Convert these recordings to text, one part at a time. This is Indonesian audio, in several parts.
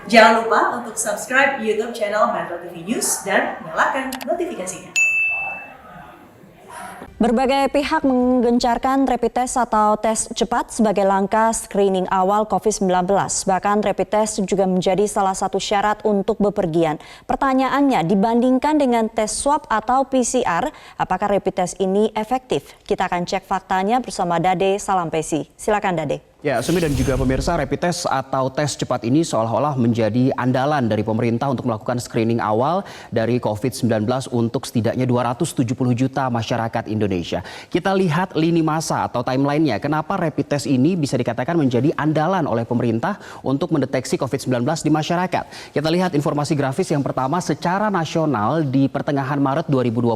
Jangan lupa untuk subscribe YouTube channel Metro TV News dan nyalakan notifikasinya. Berbagai pihak menggencarkan rapid test atau tes cepat sebagai langkah screening awal COVID-19. Bahkan rapid test juga menjadi salah satu syarat untuk bepergian. Pertanyaannya, dibandingkan dengan tes swab atau PCR, apakah rapid test ini efektif? Kita akan cek faktanya bersama Dade Salampesi. Silakan Dade. Ya, Sumi dan juga pemirsa, rapid test atau tes cepat ini seolah-olah menjadi andalan dari pemerintah untuk melakukan screening awal dari COVID-19 untuk setidaknya 270 juta masyarakat Indonesia. Kita lihat lini masa atau timelinenya, kenapa rapid test ini bisa dikatakan menjadi andalan oleh pemerintah untuk mendeteksi COVID-19 di masyarakat. Kita lihat informasi grafis yang pertama, secara nasional di pertengahan Maret 2020,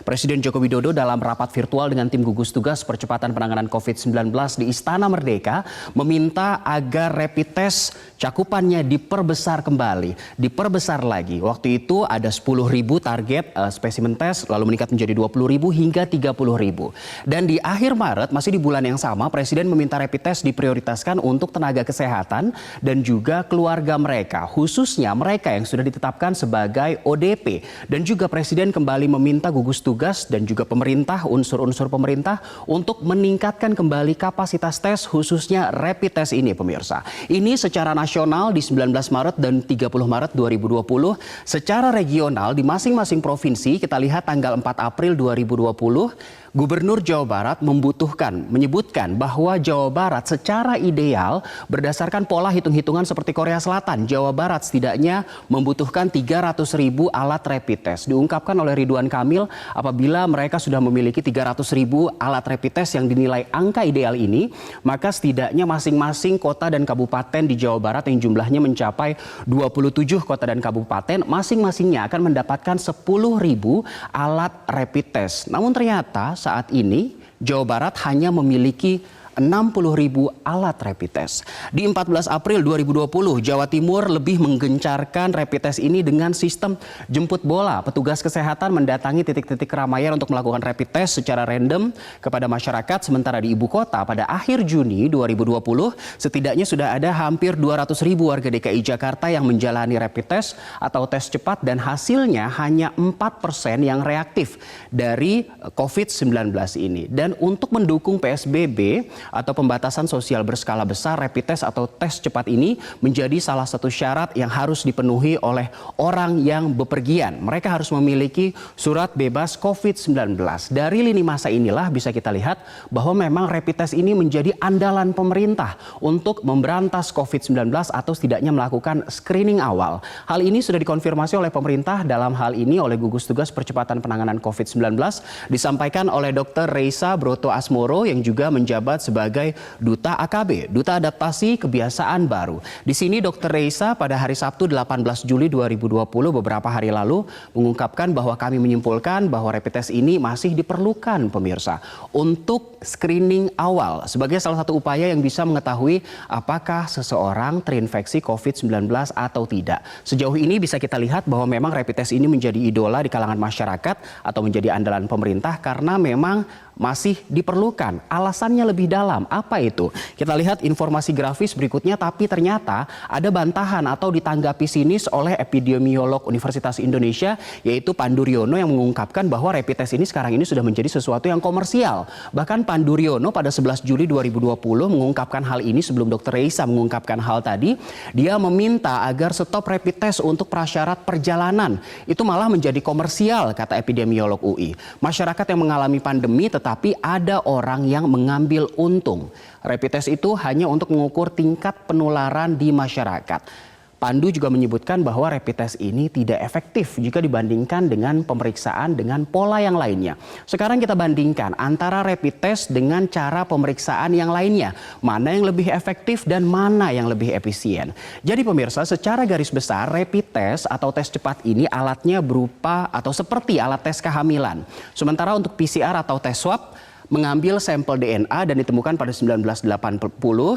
Presiden Joko Widodo dalam rapat virtual dengan tim gugus tugas percepatan penanganan COVID-19 di Istana Merdeka meminta agar rapid test cakupannya diperbesar kembali, diperbesar lagi. Waktu itu ada 10.000 target spesimen tes, lalu meningkat menjadi 20.000 hingga 30.000. Dan di akhir Maret, masih di bulan yang sama, Presiden meminta rapid test diprioritaskan untuk tenaga kesehatan dan juga keluarga mereka, khususnya mereka yang sudah ditetapkan sebagai ODP. Dan juga Presiden kembali meminta gugus tugas dan juga pemerintah, unsur-unsur pemerintah untuk meningkatkan kembali kapasitas tes khususnya rapid test ini, pemirsa. Ini secara nasional di 19 Maret dan 30 Maret 2020. Secara regional di masing-masing provinsi, kita lihat tanggal 4 April 2020, Gubernur Jawa Barat menyebutkan bahwa Jawa Barat secara ideal berdasarkan pola hitung-hitungan seperti Korea Selatan, Jawa Barat setidaknya membutuhkan 300.000 alat rapid test. Diungkapkan oleh Ridwan Kamil, apabila mereka sudah memiliki 300.000 alat rapid test yang dinilai angka ideal ini, maka setidaknya masing-masing kota dan kabupaten di Jawa Barat yang jumlahnya mencapai 27 kota dan kabupaten, masing-masingnya akan mendapatkan 10.000 alat rapid test. Namun ternyata saat ini Jawa Barat hanya memiliki 60.000 alat rapid test. Di 14 April 2020, Jawa Timur lebih menggencarkan rapid test ini dengan sistem jemput bola. Petugas kesehatan mendatangi titik-titik keramaian untuk melakukan rapid test secara random kepada masyarakat. Sementara di ibu kota pada akhir Juni 2020, setidaknya sudah ada hampir 200.000 warga DKI Jakarta yang menjalani rapid test atau tes cepat dan hasilnya hanya 4% yang reaktif dari COVID-19 ini. Dan untuk mendukung PSBB atau pembatasan sosial berskala besar, rapid test atau tes cepat ini menjadi salah satu syarat yang harus dipenuhi oleh orang yang bepergian. Mereka harus memiliki surat bebas COVID-19. Dari lini masa inilah bisa kita lihat bahwa memang rapid test ini menjadi andalan pemerintah untuk memberantas COVID-19 atau setidaknya melakukan screening awal. Hal ini sudah dikonfirmasi oleh pemerintah, dalam hal ini oleh gugus tugas percepatan penanganan COVID-19, disampaikan oleh Dr. Reysa Broto Asmoro yang juga menjabat sebagai Duta AKB, Duta Adaptasi Kebiasaan Baru. Di sini Dr. Reysa pada hari Sabtu 18 Juli 2020 beberapa hari lalu mengungkapkan bahwa kami menyimpulkan bahwa rapid test ini masih diperlukan, pemirsa, untuk screening awal sebagai salah satu upaya yang bisa mengetahui apakah seseorang terinfeksi COVID-19 atau tidak. Sejauh ini bisa kita lihat bahwa memang rapid test ini menjadi idola di kalangan masyarakat atau menjadi andalan pemerintah karena memang masih diperlukan. Alasannya lebih dalam. Apa itu? Kita lihat informasi grafis berikutnya, tapi ternyata ada bantahan atau ditanggapi sinis oleh epidemiolog Universitas Indonesia, yaitu Pandu Riono, yang mengungkapkan bahwa rapid test ini sekarang ini sudah menjadi sesuatu yang komersial. Bahkan Pandu Riono pada 11 Juli 2020 mengungkapkan hal ini sebelum Dr. Reysa mengungkapkan hal tadi. Dia meminta agar stop rapid test untuk prasyarat perjalanan. Itu malah menjadi komersial, kata epidemiolog UI. Masyarakat yang mengalami pandemi tapi ada orang yang mengambil untung. Rapid test itu hanya untuk mengukur tingkat penularan di masyarakat. Pandu juga menyebutkan bahwa rapid test ini tidak efektif jika dibandingkan dengan pemeriksaan dengan pola yang lainnya. Sekarang kita bandingkan antara rapid test dengan cara pemeriksaan yang lainnya. Mana yang lebih efektif dan mana yang lebih efisien. Jadi pemirsa, secara garis besar rapid test atau tes cepat ini alatnya berupa atau seperti alat tes kehamilan. Sementara untuk PCR atau tes swab mengambil sampel DNA dan ditemukan pada 1980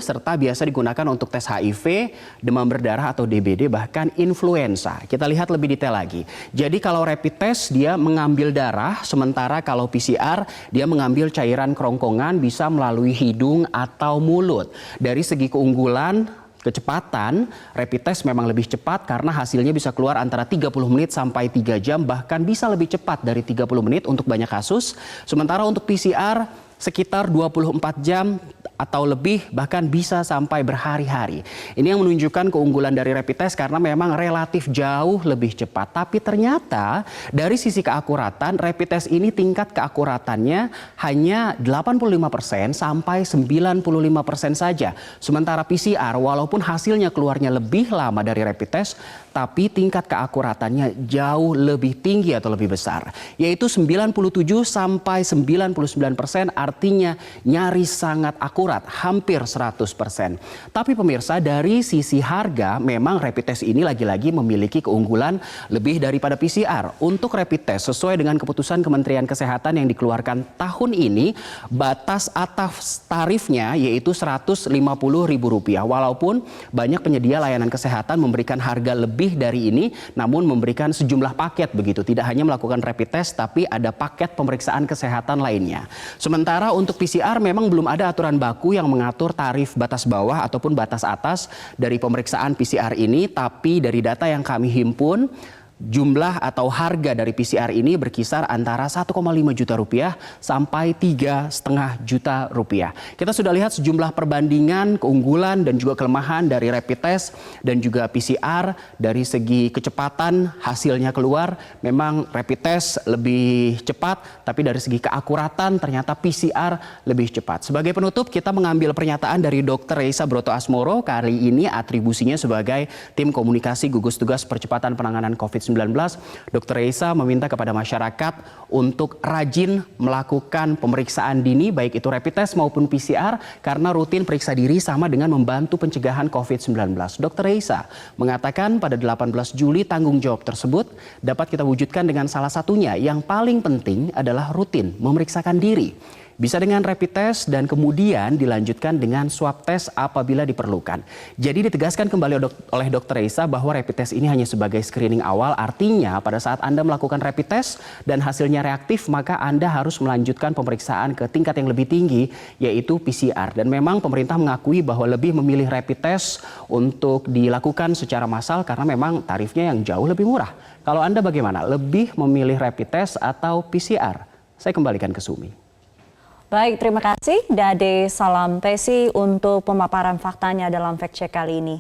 serta biasa digunakan untuk tes HIV, demam berdarah atau DBD, bahkan influenza. Kita lihat lebih detail lagi. Jadi kalau rapid test dia mengambil darah, sementara kalau PCR dia mengambil cairan kerongkongan bisa melalui hidung atau mulut. Dari segi keunggulan kecepatan, rapid test memang lebih cepat karena hasilnya bisa keluar antara 30 menit sampai 3 jam, bahkan bisa lebih cepat dari 30 menit untuk banyak kasus. Sementara untuk PCR sekitar 24 jam atau lebih, bahkan bisa sampai berhari-hari. Ini yang menunjukkan keunggulan dari rapid test karena memang relatif jauh lebih cepat. Tapi ternyata dari sisi keakuratan, rapid test ini tingkat keakuratannya hanya 85% sampai 95% saja. Sementara PCR walaupun hasilnya keluarnya lebih lama dari rapid test, tapi tingkat keakuratannya jauh lebih tinggi atau lebih besar, yaitu 97 sampai 99%, artinya nyaris sangat akurat, hampir 100%. Tapi pemirsa, dari sisi harga memang rapid test ini lagi-lagi memiliki keunggulan lebih daripada PCR. Untuk rapid test sesuai dengan keputusan Kementerian Kesehatan yang dikeluarkan tahun ini, batas atas tarifnya yaitu Rp150.000. Walaupun banyak penyedia layanan kesehatan memberikan harga lebih dari ini, namun memberikan sejumlah paket begitu. Tidak hanya melakukan rapid test, tapi ada paket pemeriksaan kesehatan lainnya. Sementara untuk PCR memang belum ada aturan baku yang mengatur tarif batas bawah ataupun batas atas dari pemeriksaan PCR ini, tapi dari data yang kami himpun, jumlah atau harga dari PCR ini berkisar antara Rp1,5 juta sampai Rp3,5 juta. Kita sudah lihat sejumlah perbandingan keunggulan dan juga kelemahan dari rapid test dan juga PCR. Dari segi kecepatan hasilnya keluar, memang rapid test lebih cepat, tapi dari segi keakuratan ternyata PCR lebih cepat. Sebagai penutup, kita mengambil pernyataan dari Dr. Reisa Broto Asmoro, kali ini atribusinya sebagai tim komunikasi gugus tugas percepatan penanganan COVID-19. Dr. Reisa meminta kepada masyarakat untuk rajin melakukan pemeriksaan dini, baik itu rapid test maupun PCR, karena rutin periksa diri sama dengan membantu pencegahan COVID-19. Dr. Reisa mengatakan pada 18 Juli tanggung jawab tersebut dapat kita wujudkan dengan salah satunya yang paling penting adalah rutin memeriksakan diri. Bisa dengan rapid test dan kemudian dilanjutkan dengan swab test apabila diperlukan. Jadi ditegaskan kembali oleh Dr. Reisa bahwa rapid test ini hanya sebagai screening awal, artinya pada saat Anda melakukan rapid test dan hasilnya reaktif, maka Anda harus melanjutkan pemeriksaan ke tingkat yang lebih tinggi, yaitu PCR. Dan memang pemerintah mengakui bahwa lebih memilih rapid test untuk dilakukan secara massal karena memang tarifnya yang jauh lebih murah. Kalau Anda bagaimana? Lebih memilih rapid test atau PCR? Saya kembalikan ke Sumi. Baik, terima kasih Dade Salam Tesi untuk pemaparan faktanya dalam fact check kali ini.